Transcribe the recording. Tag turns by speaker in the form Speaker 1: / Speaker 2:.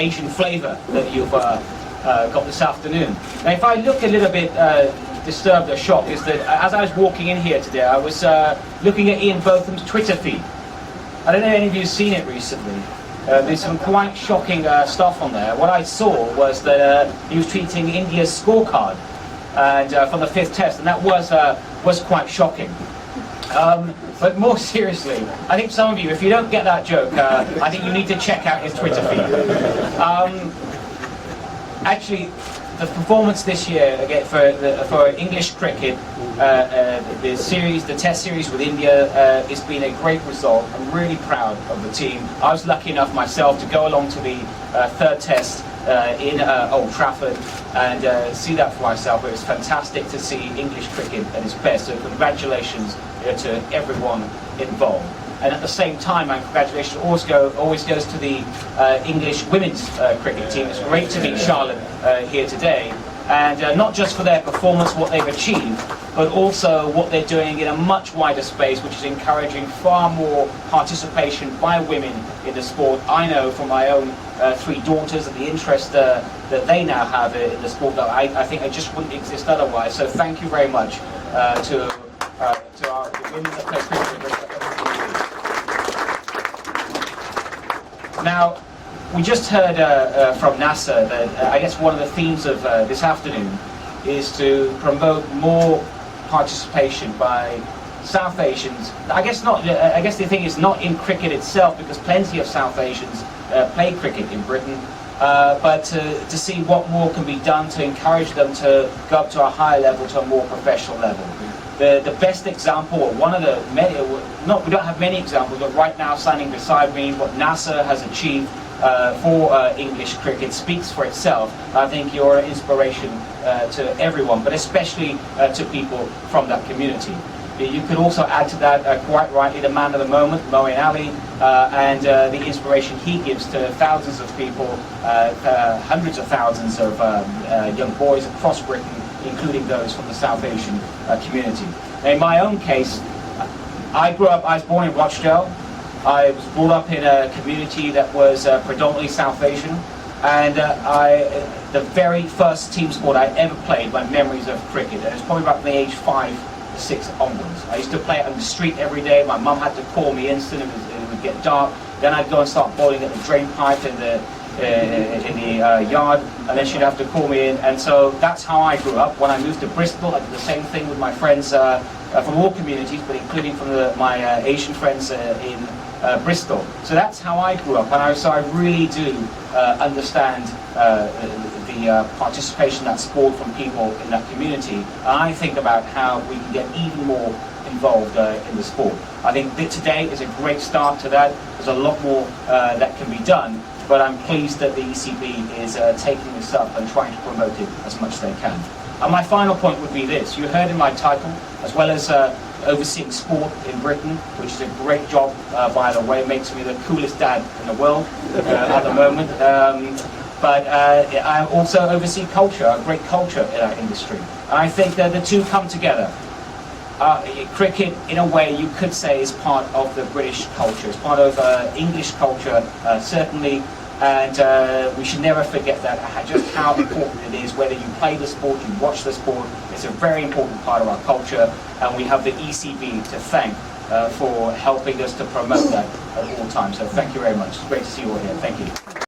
Speaker 1: Asian flavour that you've got this afternoon. Now, if I look a little bit disturbed or shocked, is that as I was walking in here today, I was looking at Ian Botham's Twitter feed. I don't know if any of you have seen it recently. There's some quite shocking stuff on there. What I saw was that he was tweeting India's scorecard and from the 5th test, and that was quite shocking. But more seriously, I think some of you, if you don't get that joke, I think you need to check out his Twitter feed. Actually, the performance this year again for English cricket, the Test series with India, it's been a great result. I'm really proud of the team. I was lucky enough myself to go along to the 3rd Test in Old Trafford and see that for myself. It was fantastic to see English cricket at its best. So congratulations to everyone involved. And at the same time, my congratulations always goes to the English women's cricket team. It's great to meet Charlotte here today, and not just for their performance, what they've achieved, but also what they're doing in a much wider space, which is encouraging far more participation by women in the sport. I know from my own 3 daughters and the interest that they now have in the sport that I think it just wouldn't exist otherwise. So thank you very much to our women that play cricket. Now, we just heard from NASA that I guess one of the themes of this afternoon is to promote more participation by South Asians. I guess the thing is not in cricket itself, because plenty of South Asians play cricket in Britain, but to see what more can be done to encourage them to go up to a higher level, to a more professional level. The best example, or one of the many, we don't have many examples, but right now standing beside me, what NASA has achieved for English cricket speaks for itself. I think you're an inspiration to everyone, but especially to people from that community. You could also add to that, quite rightly, the man of the moment, Moeen Ali, and the inspiration he gives to thousands of people, hundreds of thousands of young boys across Britain, including those from the South Asian community. In my own case, I was born in Rochdale. I was brought up in a community that was predominantly South Asian, and the very first team sport I ever played, my memories of cricket, and it was probably about the age 5 to 6 onwards. I used to play it on the street every day. My mum had to call me instant, it would get dark. Then I'd go and start bowling at the drain pipe in the yard, and then she'd have to call me in, and so that's how I grew up. When I moved to Bristol, I did the same thing with my friends from all communities, but including from my Asian friends in Bristol. So that's how I grew up, and so I really do understand the participation in that sport from people in that community, and I think about how we can get even more involved in the sport. I think that today is a great start to that. There's a lot more that can be done, but I'm pleased that the ECB is taking this up and trying to promote it as much as they can. And my final point would be this. You heard in my title, as well as overseeing sport in Britain, which is a great job, by the way. It makes me the coolest dad in the world at the moment. But I also oversee culture, a great culture in our industry. And I think that the two come together. Cricket, in a way, you could say, is part of the British culture. It's part of English culture, certainly. And we should never forget that, just how important it is, whether you play the sport, you watch the sport. It's a very important part of our culture, and we have the ECB to thank for helping us to promote that at all times. So thank you very much. It's great to see you all here. Thank you.